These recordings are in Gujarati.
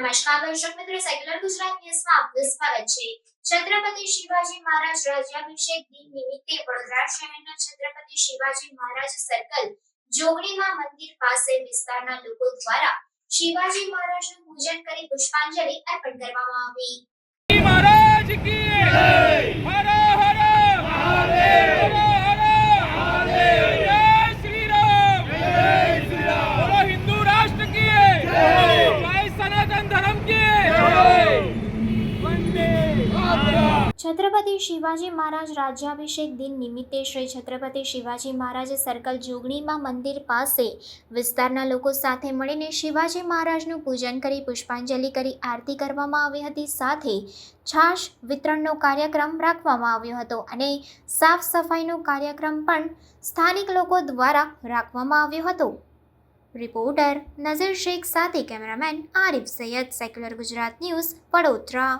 નમસ્કાર દર્શક મિત્રો, સેક્યુલર ગુજરાત ન્યૂઝમાં આપનું સ્વાગત છે। છત્રપતિ શિવાજી મહારાજ રાજ્યાભિષેક દિન નિમિત્તે વડોદરા શહેરના છત્રપતિ શિવાજી મહારાજ સર્કલ જોગણીમાં મંદિર પાસે વિસ્તારના લોકો દ્વારા શિવાજી મહારાજનું પૂજન કરી પુષ્પાંજલિ અર્પણ કરવામાં આવી। મહારાજ કી જય। હર હર મહાદેવ। छत्रपति शिवाजी महाराज राज्याभिषेक दिन निमित्ते श्री छत्रपति शिवाजी महाराज सर्कल जोगणीमा मंदिर पासे विस्तारना लोको साथे मळीने शिवाजी महाराजनुं पूजन करी पुष्पांजलि करी आरती करवामां आवी हती। साथे छाश वितरणनो कार्यक्रम राखवामां आव्यो हतो अने साफ सफाईनो कार्यक्रम पण स्थानिक लोको द्वारा राखवामां आव्यो हतो। रिपोर्टर नज़ीर शेख साथे cameraman Arif Sayyed, secular Gujarat news, Vadodara.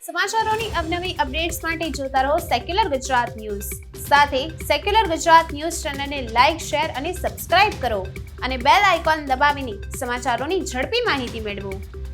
સમાચારોની અવનવી અપડેટ્સ માટે જોતા રહો સેક્યુલર ગુજરાત ન્યૂઝ। સાથે સેક્યુલર ગુજરાત ન્યૂઝ ચેનલને લાઇક, શેર અને સબસ્ક્રાઇબ કરો અને બેલ આઇકોન દબાવીને સમાચારોની ઝડપી માહિતી મેળવો।